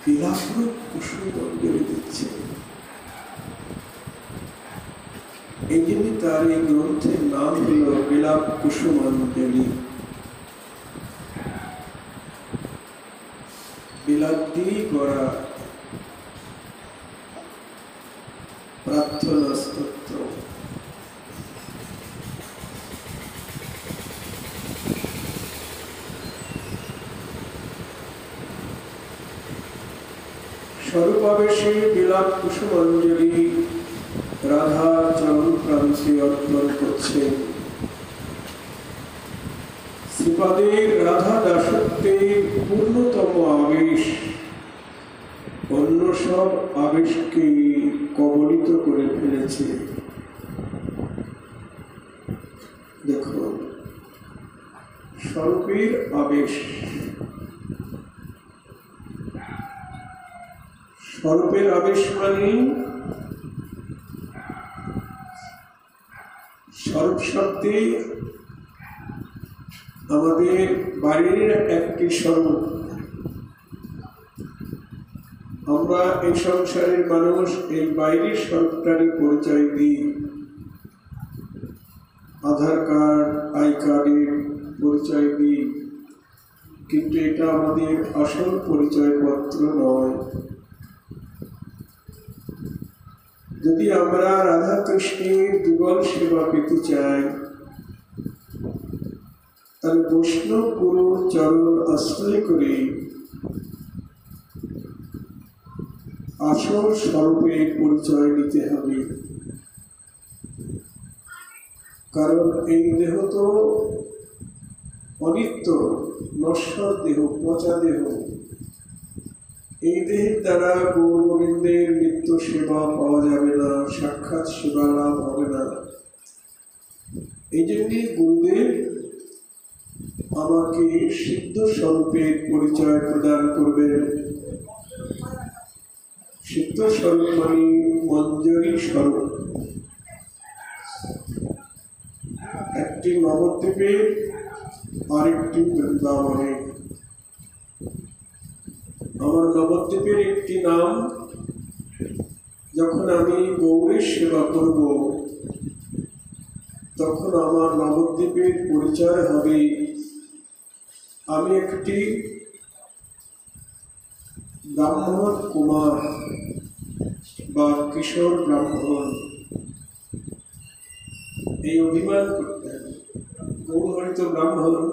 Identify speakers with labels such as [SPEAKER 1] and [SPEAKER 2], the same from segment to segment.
[SPEAKER 1] বিলাপরূপ কুসুম অঞ্জলি দিচ্ছে। এই জন্য তার এই গ্রন্থের নাম হল বিলাপ কুসুমাঞ্জলি। বিলাপ দিয়ে গড়া প্রার্থনা স্তোত্র। স্বরূপাবেশে বিলাপ কুসুমাঞ্জলি রাধা চরণ প্রান্তে অর্পণ করছেন। শ্রীপাদের রাধা দাসত্বের পূর্ণতম আবেশ অন্য সব আবেশকে কবলিত করে ফেলেছে। দেখুন, স্বরূপের আবেশ, স্বরূপের আবেশ মানে স্বরূপ শব্দে আমাদের বাড়ির একটি স্বরূপ। আমরা এই সংসারের মানুষ এই বাইরের স্বরূপটারই পরিচয় দিই। আধার কার্ড, আই কার্ডের পরিচয় দিই, কিন্তু এটা আমাদের আসল পরিচয়পত্র নয়। যদি আমরা রাধা কৃষ্ণের যুগল সেবা পেতে চাই, তাহলে বৈষ্ণব গুরুর চরণ আশ্রয় করে আসল স্বরূপের পরিচয় নিতে হবে। কারণ এই দেহ তো অনিত্য, নশ্বর দেহ, পচা দেহ। এই দেহের দ্বারা গৌর গোবিন্দের নিত্য সেবা পাওয়া যাবে না, সাক্ষাৎ সেবা লাভ হবে না। এই জন্যে গুরুদেব আমাকে সিদ্ধ স্বরূপের পরিচয় প্রদান করবেন। সিদ্ধ স্বরূপ মানে মঞ্জরি স্বরূপ। একটি নবদ্বীপে আরেকটি বৃন্দাবনে। আমার নবদ্বীপের একটি নাম, যখন আমি গৌরের সেবা করব তখন আমার নবদ্বীপের পরিচয় হবে আমি একটি ব্রাহ্মণ কুমার বা কিশোর ব্রাহ্মণ। এই অভিমান করতে হবে। গৌরহরিত ব্রাহ্মণ,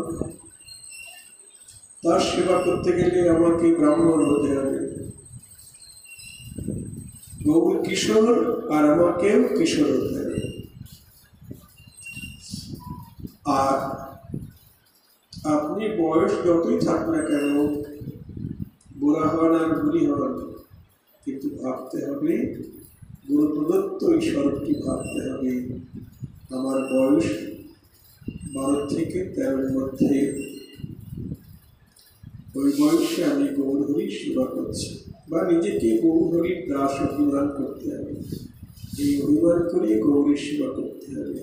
[SPEAKER 1] তার সেবা করতে গেলে আমাকে ব্রাহ্মণ হতে হবে। গৌর কিশোর আর আমাকেও কিশোর হতে হবে। আর আপনি বয়স যতই থাক না কেন, বুড়া হন আর বুড়ি হন, কিন্তু ভাবতে হবে গুরু প্রদত্ত এই স্বরূপটি ভাবতে হবে। আমার বয়স 12 থেকে 13 মধ্যে, ওই বয়সে আমি গৌরহরির সেবা করছি, বা নিজেকে গৌরহরির দাস অভিমান করতে হবে। এই অভিমান করে গৌরের সেবা করতে হবে।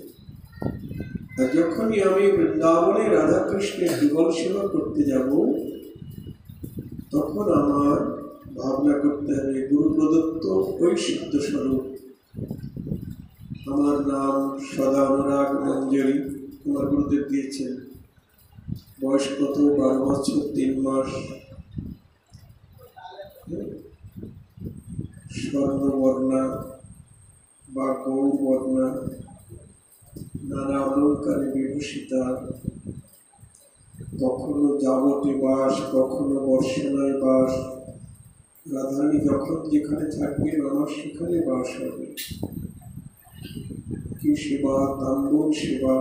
[SPEAKER 1] আর যখনই আমি বৃন্দাবনে রাধাকৃষ্ণের যুগল সেবা করতে যাব, তখন আমার ভাবনা করতে হবে গুরু প্রদত্ত ওই সিদ্ধ স্বরূপ। আমার নাম সদা অনুরাগ মঞ্জরি, আমার গুরুদেব দিয়েছেন। বয়স কত? 12 বছর 3 মাস। স্বর্ণবর্ণা বা গৌরবর্ণা, নানা অলঙ্কারে বিভূষিতা, কখনো যাবতে বাস, কখনো বর্ষণায় বাস। রাধারানী যখন যেখানে থাকবেন আমার সেখানে বাস হবে। কি সেবা, তাম্বুল সেবা,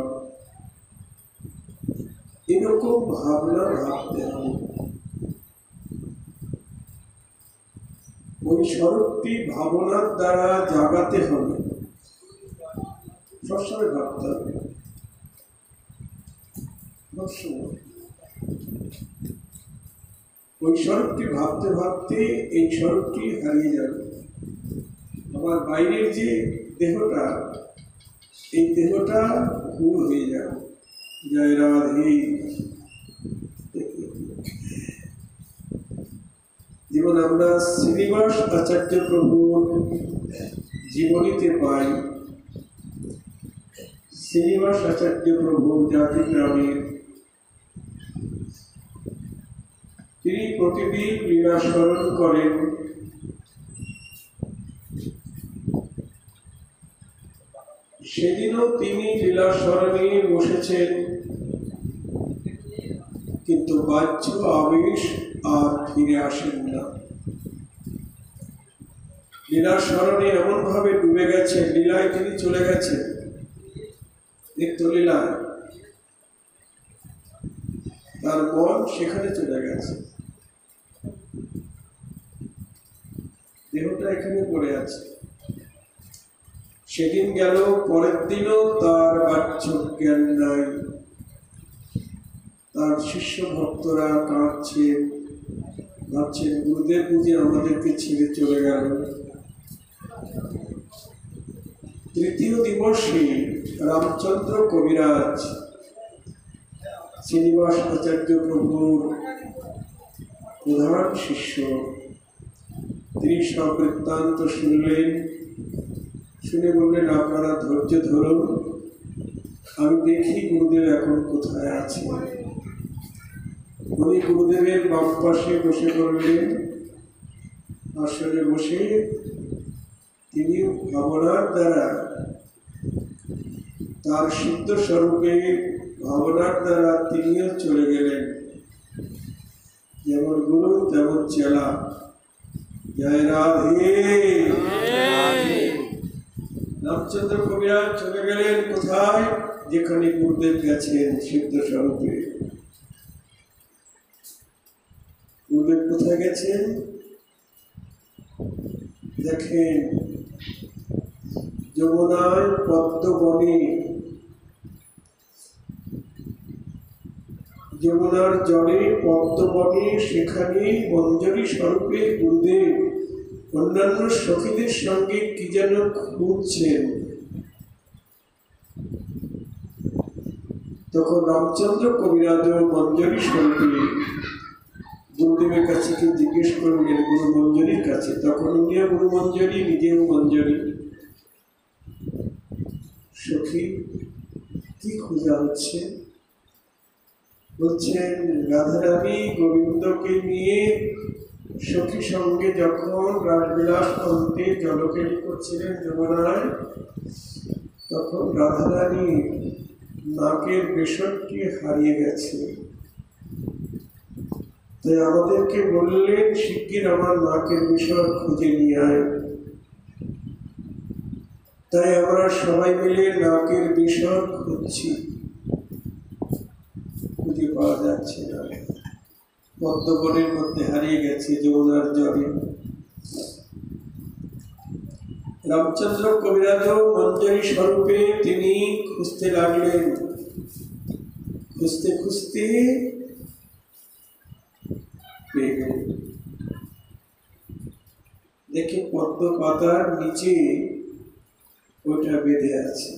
[SPEAKER 1] এরকম ভাবনা ভাবতে হবে। ওই স্বরূপটি ভাবনার দ্বারা জাগাতে হবে, সবসময় ভাবতে হবে। ওই স্বরূপটি ভাবতে ভাবতে এই স্বরূপটি হারিয়ে যাবে। আমার বাইরের যে দেহটা, এই দেহটা ভুল হয়ে যাবে। জয় রাধে। যেমন যেমন আমরা শ্রীনিবাস আচার্য প্রভুর জীবনীতে পাই, শ্রীনিবাস আচার্য প্রভু জাতি গ্রামের, তিনি প্রতিদিন লীলা স্মরণ করেন। সেদিনও তিনি লীলা স্মরণে বসেছেন, কিন্তু বাহ্য আবেশ আর ফিরে আসেন না। লীলা স্মরণে এমন ভাবে ডুবে গেছেন, লীলায় তিনি চলে গেছেন, নিত্য লীলায় তার মন সেখানে চলে গেছে, দেহটা এখানে পড়ে আছে। সেদিন গেল, পরের দিনও তার বাহ্য জ্ঞান নাই। তার শিষ্য ভক্তরা কাঁদছে, ভাবছেন গুরুদেব বুঝি আমাদেরকে ছেড়ে চলে গেল। তৃতীয় দিবসে রামচন্দ্র কবিরাজ শ্রীনিবাস আচার্য প্রভুর প্রধান শিষ্য, তিনি সব বৃত্তান্ত শুনলেন। শুনে বললেন, আপনারা ধৈর্য ধরুন, আমি দেখি গুরুদেব এখন কোথায় আছে। উনি গুরুদেবের বাম পাশে বসে পড়লেন। আসলে বসে তিনি ভাবনার দ্বারা, তার সিদ্ধ স্বরূপে ভাবনার দ্বারা তিনিও চলে গেলেন। যেমন গুরু তেমন চেলা। জয় রাধে। রামচন্দ্র কবিরাজ চলে গেলেন কোথায়? যেখানে গুরুদেব গেছেন সিদ্ধ স্বরূপে। গুরুদেব কোথায় গেছেন দেখেন, যমুনায় পদ্মবনে, যমুনার জলে পদ্মবনে, সেখানে মঞ্জরী স্বরূপে গুরুদেব অন্যান্য সখীদের সঙ্গে কি যেন খুঁজছেন। তখন রামচন্দ্র কবিরাজ মঞ্জরী স্বরূপে গুরুদেবের কাছে কি জিজ্ঞেস করলেন, গুরু মঞ্জরীর কাছে। তখন উনিও গুরু মঞ্জরী, নিজেও মঞ্জরী। সখী কি খোঁজা হচ্ছে? বলছেন, রাধারানী গোবিন্দকে নিয়ে সখী সঙ্গে যখন রাসবিলাস করতে জলকেলি করছিলেন যমুনায়, তখন রাধারানী নাকের বেসরটি হারিয়ে গেছে। তাই আমাদেরকে বললেন, শিগগির আমার নাকের বেসর খুঁজে নিয়ে আয়। তাই আমরা সবাই মিলে নাকের বেসর খুঁজছি, খুঁজে পাওয়া যাচ্ছে না। পদ্মবনের মধ্যে হারিয়ে গেছে যমুনার জলে। রামচন্দ্র কবিরাজ মঞ্জরী স্বরূপে তিনি খুঁজতে লাগলেন। খুঁজতে খুঁজতে পেয়ে গেলেন। দেখে পদ্ম পাতার নিচে ওটা বেঁধে আছে।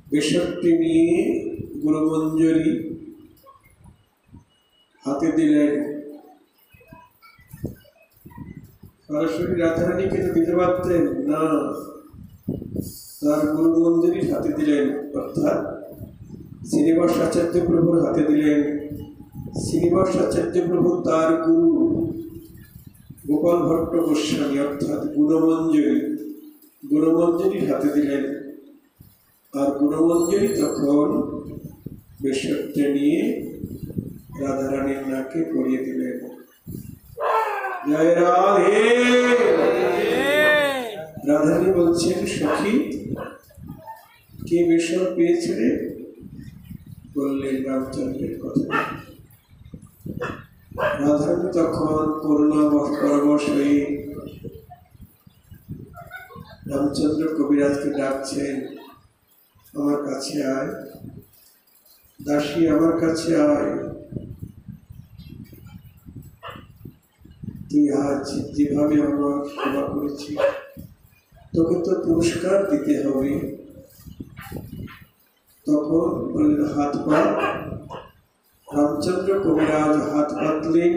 [SPEAKER 1] বেসরটি নিয়ে গুরু মঞ্জরী হাতে দিলেন। সরাসরি রাধারানীকে তো দিতে পারতেন না, তার গুরু মঞ্জরীর হাতে দিলেন, অর্থাৎ শ্রীনিবাস আচার্য প্রভুর হাতে দিলেন। শ্রীনিবাস আচার্য প্রভু তার গুরু গোপাল ভট্ট গোস্বামী অর্থাৎ গুণমঞ্জরী, গুণমঞ্জরীর হাতে দিলেন। আর গুণমঞ্জরী তখন বেসরটা নিয়ে রাধারানীর নাকে পরিয়ে দিলেন। জয় রাধে। রাধারানী বলছেন, সখী কে বেসর পেয়েছে? বললেন রামচন্দ্রের কথা। রাধারানী তখন করুণা পরবশ হয়ে রামচন্দ্র কবিরাজকে ডাকছেন, আমার কাছে আয় দাসী, আমার কাছে আয়। তুই আজ যেভাবে আমার সেবা করেছিস, তোকে তো পুরস্কার দিতে হবে। তখন বললেন, হাত পা। রামচন্দ্র কবিরাজ হাত পাতলেন,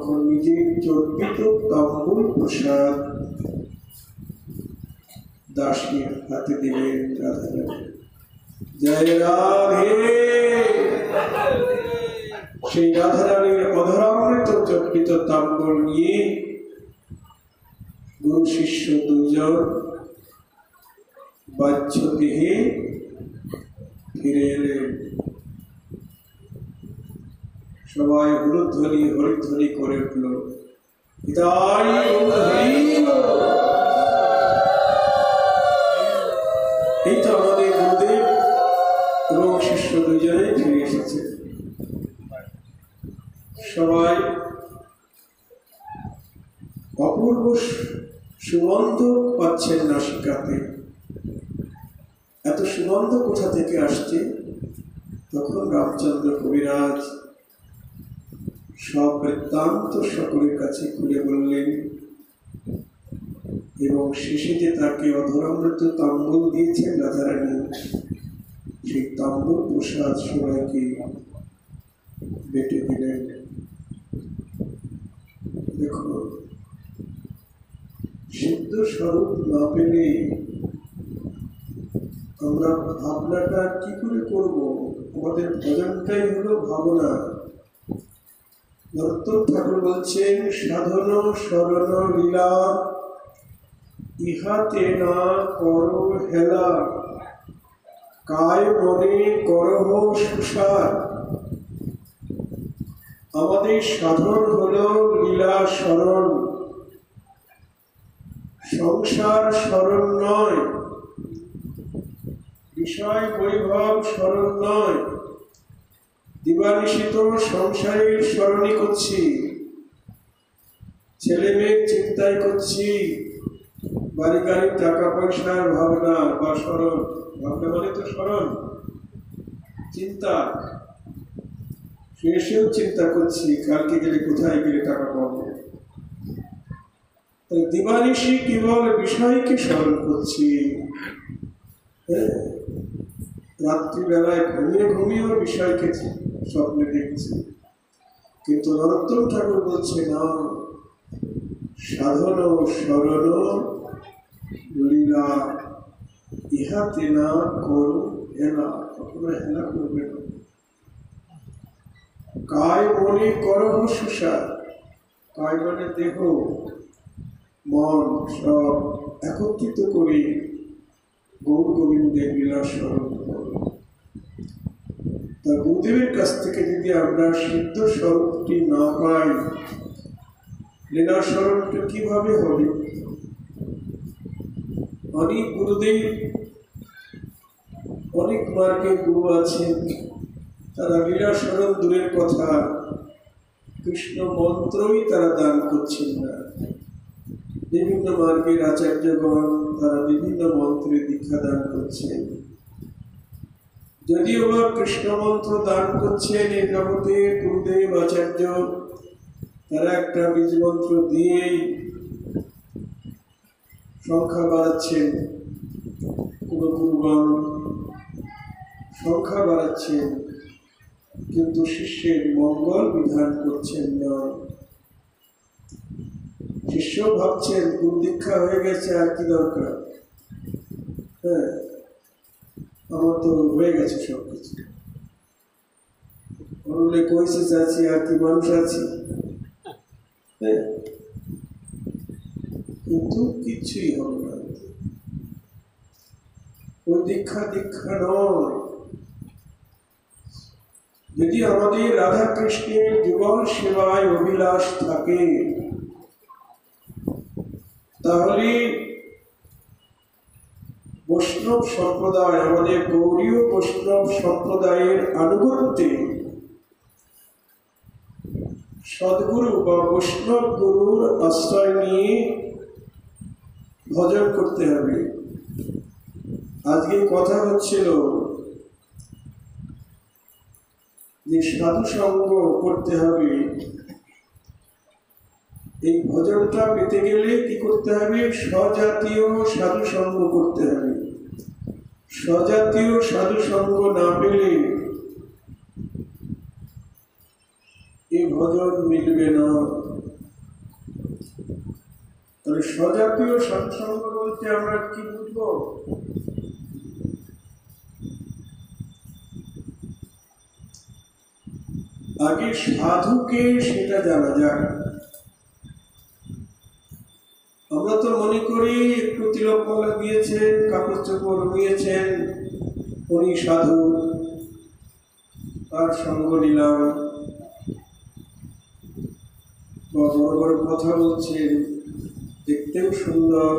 [SPEAKER 1] তখন নিজের চর্পিত তাম্বুল প্রসাদ দাসীর হাতে দিলেন রাধারানী। জয় রাধে। সেই রাধারানীর অধরামৃত চর্পিত তাম্বুল নিয়ে গুরু শিষ্য দুজন বাহ্য দেহে ফিরে এলেন। সবাই হলুধ্বনি হরিধ্বনি করে উঠল, বিদায় এই তো আমাদের গুরুদেব এবং শিষ্য দুজনে ফিরে এসেছে। সবাই অপূর্ব সুগন্ধ পাচ্ছেন নাসিকাতে। এত সুগন্ধ কোথা থেকে আসছে? তখন রামচন্দ্র কবিরাজ সব বৃত্তান্ত সকলের কাছে খুলে বললেন এবং শেষে যে তাকে অধরামৃত তাম্বুল দিয়েছেন রাধারানী, সেই তাম্বুল প্রসাদ সবাইকে বেটে দিলেন। দেখো, সিদ্ধ স্বরূপ না পেলে আমরা ভাবনাটা কি করে করব? আমাদের ভজনটাই হলো ভাবনা। নরোত্তম ঠাকুর বলছেন, সাধন শরণ লীলা ইহাতে না করো হেলা, কায় মনে করহ সুসার। আমাদের সাধন হলো লীলা স্মরণ, সংসার স্মরণ নয়, বিষয় বৈভব স্মরণ নয়। দিবানিশিত সংসারের স্মরণই করছি, ছেলে মেয়ের চিন্তাই করছি, বাড়ি গাড়ি টাকা পয়সার ভাবনা বা স্মরণ। ভাবনা মানে তো স্মরণ, চিন্তা। এসেও চিন্তা করছি কালকে গেলে কোথায় গেলে টাকা পাবো। তাই দিবানিশি কেবল বিষয়কে স্মরণ করছি। রাত্রিবেলায় ঘুমিয়ে ঘুমিয়েও বিষয়কে স্বপ্নে দেখছি। কিন্তু নরোত্তম ঠাকুর বলছে না, সাধন স্মরণ লীলা ইহাতে না করো হেলা। কখনো হেলা করবে না। কায় মনে করহ সুসার। কায় মানে দেহ মন সব একত্রিত করে গৌর গোবিন্দের লীলা স্মরণ করো। তা গুরুদেবের কাছ থেকে যদি আমরা সিদ্ধ স্বরূপটি না পাই, লীলা স্মরণটা কিভাবে হবে? অনেক গুরুদেব, অনেক মার্গে গুরু আছেন, তারা লীলা স্মরণ দূরের কথা, কৃষ্ণ মন্ত্রই তারা দান করছেন না। বিভিন্ন মার্গের আচার্যগণ তারা বিভিন্ন মন্ত্রে দীক্ষা দান করছেন। যদিও বা কৃষ্ণ মন্ত্র দান করছেন এই জগতে গুরুদেব আচার্য, তারা একটা বীজ মন্ত্র দিয়েই সংখ্যা বাড়াচ্ছেন। কোন গুরুগণ সংখ্যা বাড়াচ্ছেন, কিন্তু শিষ্যের মঙ্গল বিধান করছেন না। শিষ্য ভাবছেন গুরু দীক্ষা হয়ে গেছে, আর কি দরকার? হ্যাঁ, আমার তো হয়ে গেছে সব কিছু, বললে কইসে আছি, আর কি মানুষ আছি। হ্যাঁ, কিন্তু কিছুই হবে না। ওই দীক্ষা দীক্ষা নয়। যদি আমাদের রাধা কৃষ্ণের যুগল সেবায় অভিলাষ থাকে, তাহলে বৈষ্ণব সম্প্রদায়, আমাদের গৌড়ীয় বৈষ্ণব সম্প্রদায়ের আনুগত্যে সদ্গুরু বা বৈষ্ণব গুরুর আশ্রয় নিয়ে ভজন করতে হবে। আজকে কথা হচ্ছিল যে সাধু সঙ্গ করতে হবে। এই ভজনটা পেতে গেলে কি করতে হবে? স্বজাতীয় সাধু সঙ্গ করতে হবে। স্বজাতীয় সাধু সঙ্গ না পেলে এই ভজন মিলবে না। তাহলে স্বজাতীয় সৎসঙ্গ বলতে আমরা কি বুঝবো? আগে সাধুকে সেটা জানা যাক। আমরা তো মনে করি একটু তিলকমালা দিয়েছেন, কাপড় চোপড় নিয়েছেন, উনি সাধু, তার সঙ্গ নিলাম, বা বড় বড় কথা বলছেন, দেখতেও সুন্দর।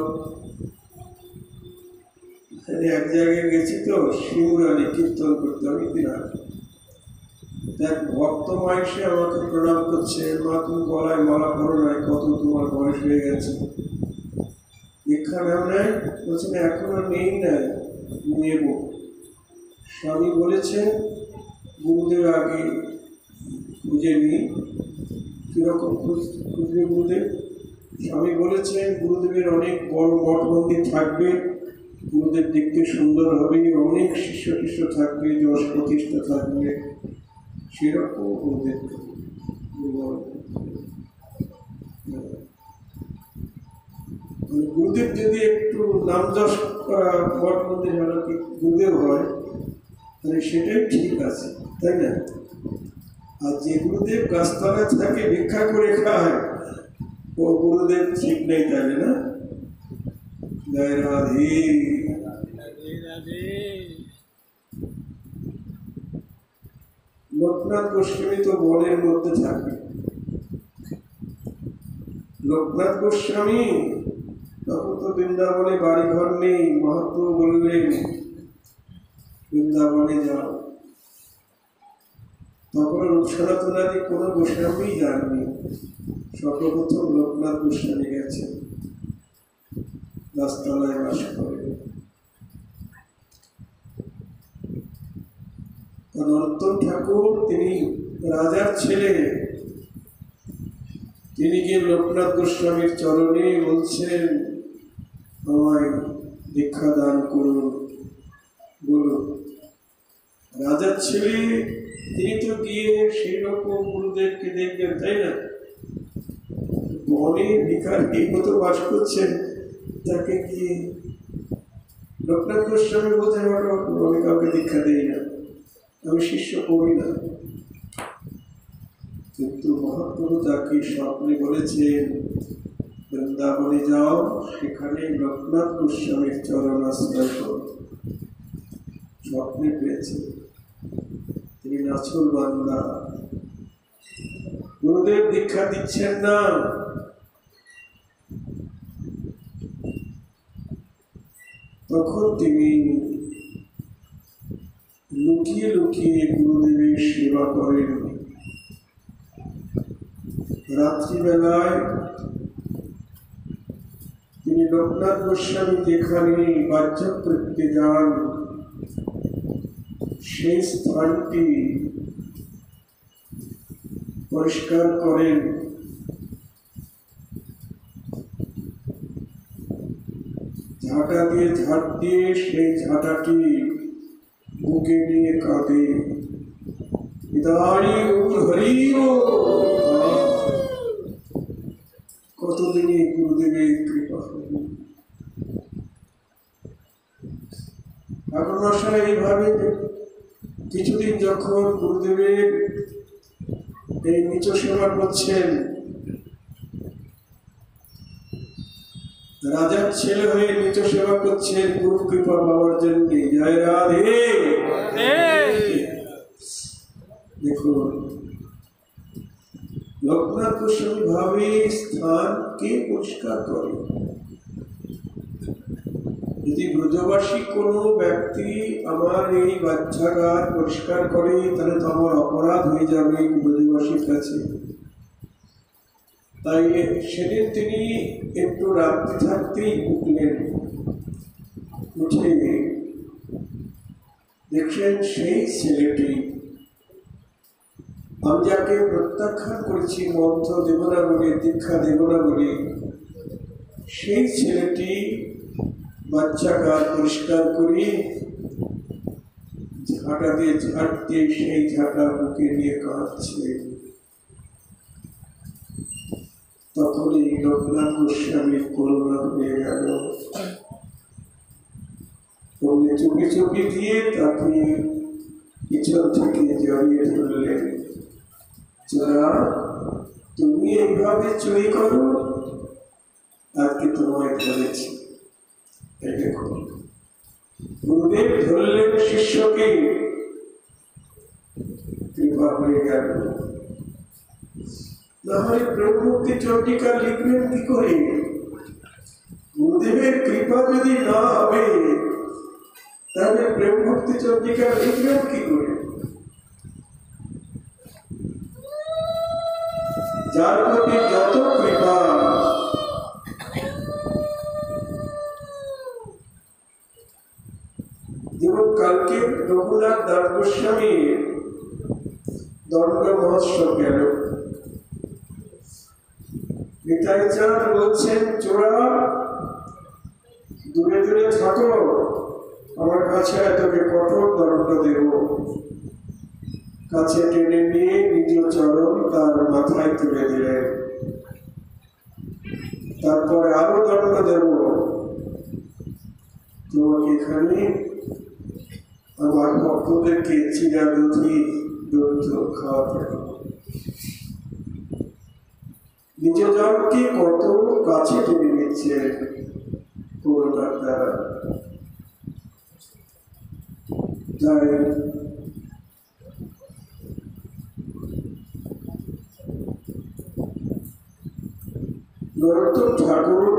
[SPEAKER 1] এক জায়গায় গেছি তো শিমুরালি কীর্তন করতে, আমি কিনা এক ভক্ত মা এসে আমাকে প্রণাম করছে, মা তুমি গলায় মালা পড়ো নাই, কত তোমার বয়স হয়ে গেছে, দীক্ষা নাও নাই? বলছে না এখনো নেই, নাই নেব। স্বামী বলেছেন গুরুদেব আগে খুঁজে নিই। কিরকম খুঁজবে গুরুদেব? স্বামী বলেছেন গুরুদেবের অনেক বড় মঠ মন্দির থাকবে, গুরুদেব দেখতে সুন্দর হবে, অনেক শিষ্য টিষ্য থাকবে, যশ প্রতিষ্ঠা থাকবে, সেরকম গুরুদেব। গুরুদেব যদি একটু নাম যশ করা মঠ মন্দির হলো কি গুরুদেব হয়, তাহলে সেটাই ঠিক আছে, তাই না? আর যে গুরুদেব গাছতলায় থাকে ভিক্ষা করে খায়, ও গুরুদেব ঠিক নেই, তাহলে না? জয় রাধে। লোকনাথ গোস্বামী তো বনের মধ্যে থাকে। লোকনাথ গোস্বামী তখন তো বৃন্দাবনে বাড়িঘর নেই, মহাপ্রভু বললেন বৃন্দাবনে যাও। তখন রূপসনাতনাদি কোনো গোস্বামী যাননি, সর্বপ্রথম লোকনাথ গোস্বামী গেছেন, গাছতলায় বাস করে। নরোত্তম ঠাকুর তিনি রাজার ছেলে, তিনি গিয়ে লোকনাথ গোস্বামীর চরণে বলছেন আমায় দীক্ষা দান করুন। বলুন, রাজার ছেলে তিনি তো গিয়ে সেই রকম গুরুদেবকে দেখবেন, তাই না? বনে ভিখারি মতো বাস করছেন, তাকে গিয়ে লোকনাথ গোস্বামী বলতে আমি কাউকে দীক্ষা দিই না, আমি শিষ্য করি না। কিন্তু মহাপ্রভু তাকে স্বপ্নে বলেছেন বৃন্দাবনে যাও, সেখানে লোকনাথ গোস্বামীর চরণ আশ্রয় করো। স্বপ্নে পেয়েছে, তিনি নাছর বান্দা, গুরুদেব দীক্ষা দিচ্ছেন না। তখন তিনি লুকিয়ে লুকিয়ে গুরুদেবের সেবা করেন। রাত্রিবেলায় তিনি লোকনাথ গোস্বামী যেখানে বাহ্যকৃত্যে যান, সেই স্থানটি পরিষ্কার করেন। ঝাঁটা দিয়ে ঝাঁট দিয়ে সেই ঝাঁটাটি বুকে নিয়ে কাঁদে, কতদিনে গুরুদেবের কৃপা হবে। ঠাকুর মশাই এইভাবে কিছুদিন যখন গুরুদেবের এই নিচ সেবা করছেন, রাজার ছেলে হয়ে নিচ সেবা করছেন গুরু কৃপা পাওয়ার জন্য। জয় রাধে। দেখুন লোকনাথ গোস্বামী ভাবে স্থানকে পরিষ্কার করে। যদি ব্রজবাসী কোনো ব্যক্তি আমার এই বাচ্চাগার পরিষ্কার করে, তাহলে তো আমার অপরাধ হয়ে যাবে ব্রজবাসীর কাছে। তাই সেদিন তিনি একটু রাত্রি থাকতেই উঠলেন, উঠে দেখলেন সেই ছেলেটি আমি যাকে প্রত্যাখ্যান করেছি, মন্ত্র দেব না বলে, দীক্ষা দেব না বলে, সেই ছেলেটি বাচ্চাগার পরিষ্কার করে ঝাঁটা দিয়ে ঝাঁট দিয়ে সেই ঝাঁটা বুকে নিয়ে কাঁদছে। তখনই রঘুনাথ গোস্বামীর করুণা হয়ে গেল। উনি চুপি চুপি দিয়ে তাকে পিছন থেকে জড়িয়ে ধরলেন। চোরা, তুমি এইভাবে চুরি করো, আজকে তোমায় ধরেছি। এই দেখো, গুরুদেব ধরলেন শিষ্যকে, কৃপা হয়ে গেল। নাহলে ব্রহ্মমুক্তি চন্ডিকা লিখবেন কি করে? গুরুদেবের কৃপা যদি না হবে তাহলে ব্রহ্মমুক্তি চন্ডিকা লিখবেন কি করে? যার প্রতি যত কৃপা, যেমন কালকে রঘুনাথ দাস গোস্বামীর দণ্ড মহোৎসব গেল। নিতাই চাঁদ বলছেন, চোরা দূরে দূরে থাকো, আমার কাছে তোকে কঠোর দণ্ড দেব। কাছে টেনে নিয়ে নিজ চরণ তার মাথায় তুলে দিলেন। তারপরে আরো দণ্ড দেব, তোমাকে এখানে আমার ভক্তদেরকে চিরা দুধি দুধ খাওয়াতে হবে। নিজ জনকে কত কাছে টেনে নিচ্ছে করুণার দ্বারা। তাই নরোত্তম ঠাকুর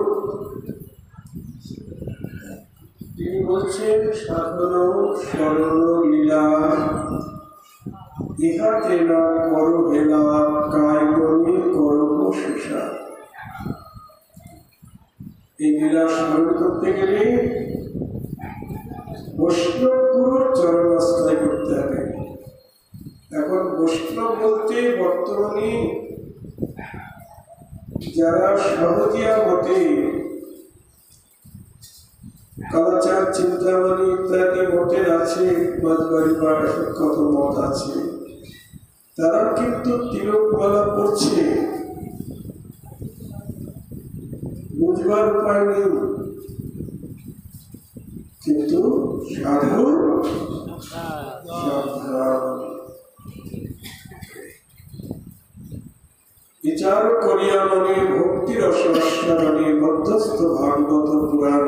[SPEAKER 1] তিনি বলছেন, সাধন স্মরণ লীলা ইহাতে না কর হেলা, কায় বনি করব শেষা। এই লীলা স্মরণ করতে গেলে বৈষ্ণব গুরুর চরণাশ্রয় করতে হবে। এখন বৈষ্ণব বলতে বর্তমানে যারা সহজিয়া মতে, কালাচার, চিন্তামণি ইত্যাদি মতের আছে, মাঝবাড়ি বা কত মত আছে, তারা কিন্তু তিলকমালা পড়ছে, বুঝবার উপায় নেই। কিন্তু সাধু সাবধান, বিচার করিয়া মনে ভক্তি রসাস্বাদনে মধ্যস্থ ভাগবত পুরাণ।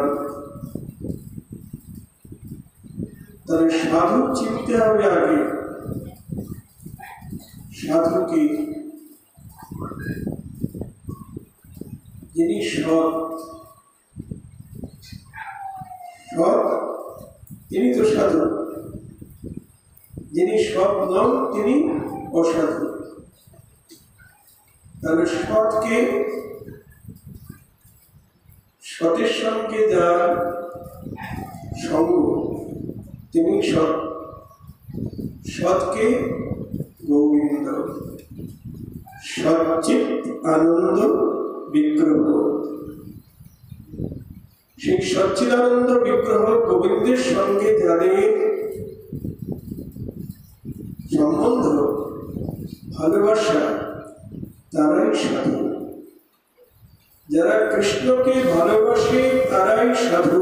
[SPEAKER 1] তাহলে সাধু চিনতে হবে আগে। সাধু কি? যিনি সৎ, সৎ তিনি তো সাধু। যিনি সৎ নন তিনি অসাধু। তাহলে সৎকে, সতের সঙ্গে যার সঙ্গ তিনি সৎ। সৎকে গোবিন্দ, সচ্চিৎ আনন্দ বিগ্রহ। সেই সচ্চিদানন্দ বিগ্রহ গোবিন্দের সঙ্গে যাদের সম্বন্ধ, ভালোবাসা, তারাই সাধু। যারা কৃষ্ণকে ভালোবাসে তারাই সাধু,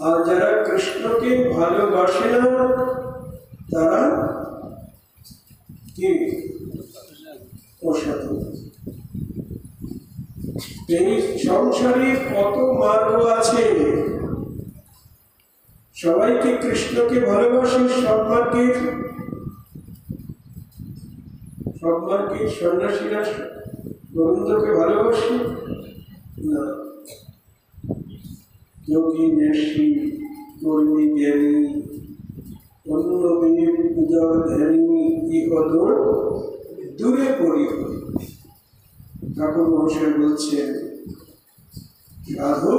[SPEAKER 1] আর যারা কৃষ্ণকে ভালোবাসে না তারা কি? অসাধু। এই সংসারে কত মার্গ আছে, সবাইকে কৃষ্ণকে ভালোবাসে, সব মার্গের সন্ন্যাসীরা গোবিন্দকে ভালোবাসে না। যোগী ঋষি কর্মী জ্ঞানী অন্যদেব পূজার ধ্যানী ইহদ দূরে পড়ি। ঠাকুর মহাশয় বলছেন, সাধু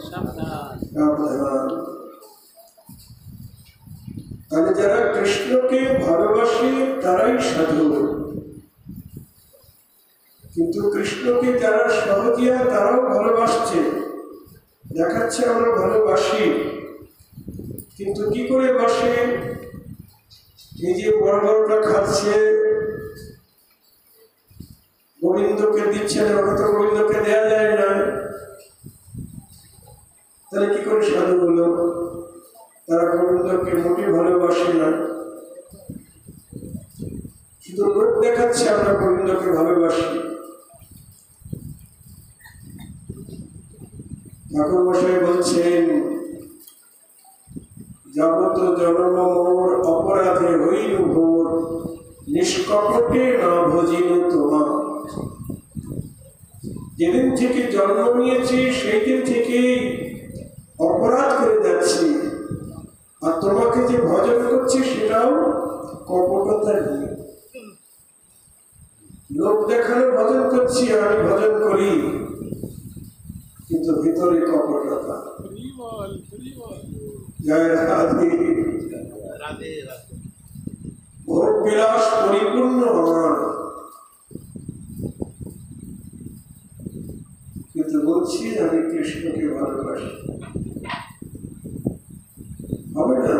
[SPEAKER 1] সাবধান। তাহলে যারা কৃষ্ণকে ভালোবাসে তারাই সাধু। কিন্তু কৃষ্ণকে যারা সহজিয়া তারাও ভালোবাসছে, দেখাচ্ছে আমরা ভালোবাসি, কিন্তু কি করে বাসে? নিজে বড় বড়টা খাচ্ছে, গোবিন্দকে দিচ্ছেন, ওটা তো গোবিন্দকে দেওয়া যায় না। তাহলে কি করে সাধু হলো? তারা গোবিন্দকে মোটে ভালোবাসে না, শুধু লোক দেখাচ্ছে আমরা গোবিন্দকে ভালোবাসি। ঠাকুর মশাই বলছেন, যাবত জন্ম মোর অপরাধে হইল ভোর, নিষ্কপটে না ভজিল তোমা। যেদিন থেকে জন্ম নিয়েছি সেই দিন থেকে অপরাধ করে যাচ্ছি, আর তোমাকে যে ভজন করছি সেটাও কপটতা নিয়ে। লোক দেখানো ভজন করছি, আমি ভজন করি, কিন্তু ভিতরে কপটতা। জয় রাধে। ভোগ বিলাস পরিপূর্ণ আমার, কিন্তু বলছি আমি কৃষ্ণকে ভালোবাসি। হবে না?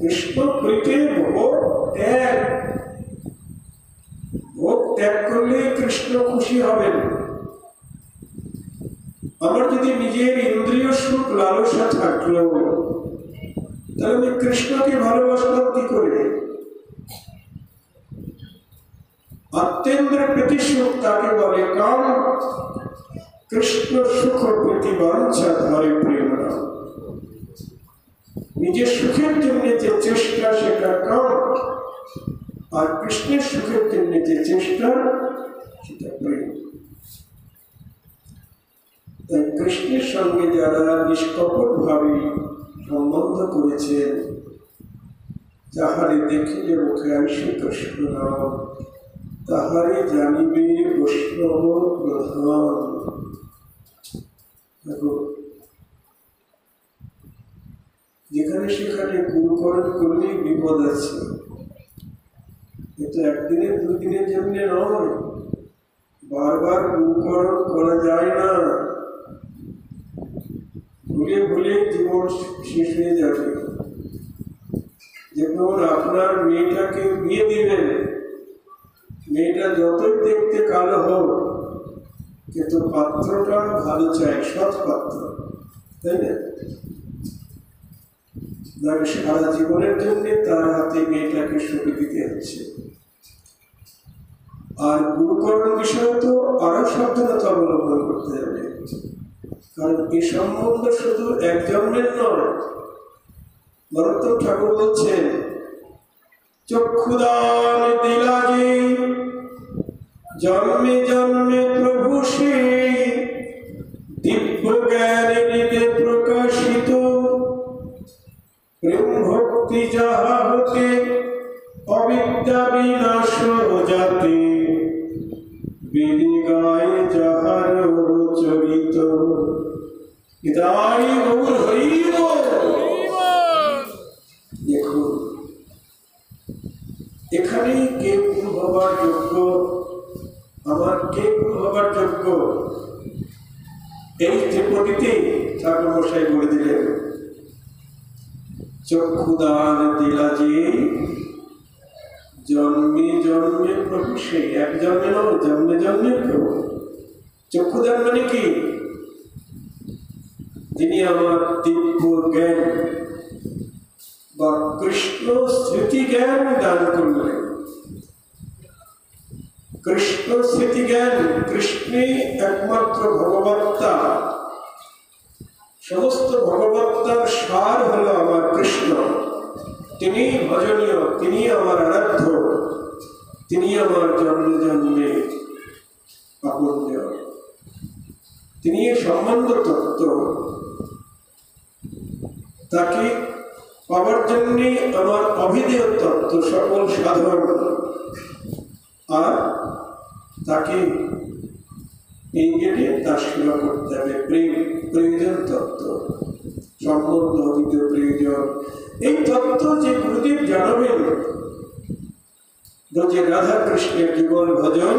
[SPEAKER 1] কৃষ্ণ প্রীতি ভোগ ত্যাগ, ভোগ ত্যাগ করলে কৃষ্ণ খুশি হবেন। আমার যদি নিজের ইন্দ্রিয় সুখ লালসা থাকলো, তাহলে আমি কৃষ্ণকে ভালোবাসলাম কি করে? আত্মেন্দ্র প্রীতি সুখ তাকে বলে কাম, কৃষ্ণ সুখ প্রীতি বাঞ্ছা ধরে প্রেম নাম। নিজের সুখের জন্য যে চেষ্টা সেটা কাম, আর কৃষ্ণের সুখের জন্য যে চেষ্টা সেটা প্রেম। তাই কৃষ্ণের সঙ্গে যারা নিষ্কপট ভাবে সম্বন্ধ করেছেন, যাহারে দেখিলে মুখে আসে কৃষ্ণ নাম, তাহারে জানিবে বৈষ্ণব প্রধান। যেখানে সেখানে গুরুকরণ করলেই বিপদ আছে। কিন্তু একদিনের দুদিনের জন্য নয়, বারবার গুরুকরণ করা যায় না। ভুলে ভুলে জীবন শেষ হয়ে যাবে। যেমন আপনার মেয়েটাকে বিয়ে দিবেন, মেয়েটা যতই দেখতে কালো হোক, কিন্তু পাত্রটা ভালো চাই, সৎ পাত্র, তাই না? সারা জীবনের জন্য তার হাতে মেয়েটাকে সঁপে দিতে হচ্ছে। আর গুরুকরণ বিষয়ে তো আরো সাবধানতা অবলম্বন করতে হবে, কারণ এই সম্বন্ধ শুধু এক জন্মের নয়। নরোত্তম ঠাকুর বলছেন, চক্ষুদান দিলা যে জন্মে জন্মে প্রভু সে, দিব্য জ্ঞানে নিতে প্রকাশিত, প্রেম ভক্তি যাহা হতে অবিদ্যা বিনাশ যাতে, বিধি গায় যাহার চরিত। ইদাই গৌর হইব। দেখুন, এখানে কে গুরু হবার যোগ্য, আমার কে গুরু হবার যোগ্য, এই ত্রিপদীতে ঠাকুর মশাই বলে দিলেন, চক্ষুদান দিলা যে জন্মে জন্মে প্রভু সে। এক জন্মে নয়, জন্মে জন্মে প্রভু। চক্ষুদান মানে কি? যিনি আমার দিব্য জ্ঞান বা কৃষ্ণ স্মৃতি জ্ঞান দান করলেন। কৃষ্ণ স্মৃতি জ্ঞান, কৃষ্ণে একমাত্র ভগবত্তা, সমস্ত ভগবত্তার সার হলো আমার কৃষ্ণ। তিনি ভজনীয়, তিনি আমার আরাধ্য, তিনি আমার জন্মে জন্মে আপনীয়, তিনি সম্বন্ধ তত্ত্ব। তাকে পাওয়ার জন্য আমার অভিধেয় তত্ত্ব সকল সাধন, আর তাকে এই গেলে তার সেবা করতে হবে। প্রেম প্রয়োজন, তত্ত্ব সম্বন্ধ অভিধেয় প্রয়োজন। এই তত্ত্ব যে গুরুদেব জানাবেন, যে রাধা কৃষ্ণের জীবন ভজন,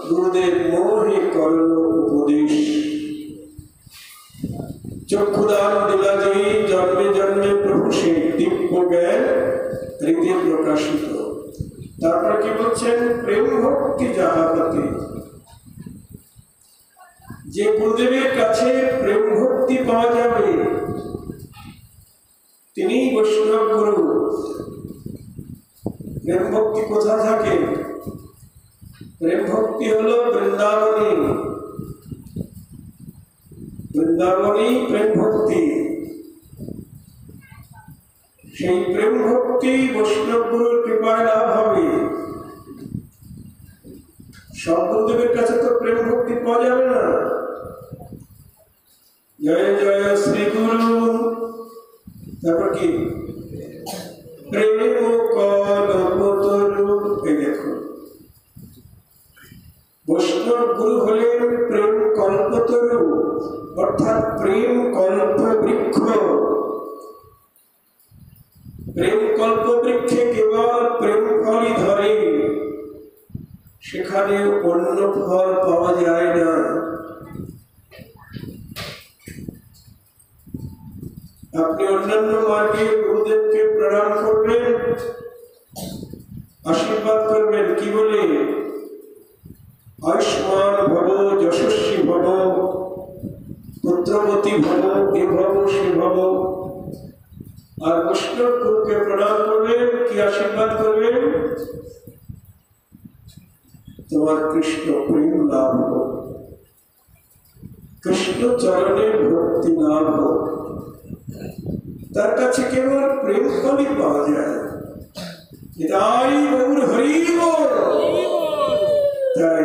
[SPEAKER 1] গুরুদেব মোহে করল উপদেশ। চক্ষুদান দিলা যে জন্মে জন্মে প্রভু সে, দিব্য জ্ঞান হৃদয়ে প্রকাশিত। তারপরে কি বলছেন? প্রেম ভক্তি যাহাতে, যে গুরুদেবের কাছে প্রেম ভক্তি পাওয়া যাবে তিনি বৈষ্ণব গুরু। প্রেম ভক্তি কোথা থাকে? প্রেম ভক্তি হলো বৃন্দাবনী, বৃন্দাবনী প্রেম ভক্তি। সেই প্রেম ভক্তি বৈষ্ণব গুরুর কৃপায় লাভ হবে। সব গুরুদেবের কাছে তো প্রেম ভক্তি পাওয়া যাবে না। জয় জয় শ্রী গুরু, তারপর কি? প্রেম কল্পতরু। এই দেখুন, বৈষ্ণব গুরু হলেন প্রেম কল্পতরু, অর্থাৎ প্রেম কল্প বৃক্ষ। প্রেম কল্প বৃক্ষে কেবল প্রেম ফলই ধরে, সেখানে অন্য ফল পাওয়া যায় না। আপনি অন্যান্য মার্গে গুরুদেবকে প্রণাম করবেন, আশীর্বাদ করবেন, কি বলে? আয়ুষ্মান ভব, যশস্বী ভব, পুত্রবতী ভব, এ ভব সে ভব। আর বৈষ্ণব গুরুকে প্রণাম করবেন, কি আশীর্বাদ করবেন? তোমার কৃষ্ণ প্রেম লাভ হোক, কৃষ্ণ চরণে ভক্তি লাভ হোক। তার কাছে কেবল প্রেম ফলই পাওয়া যায়। তাই গৌর হরি বল। তাই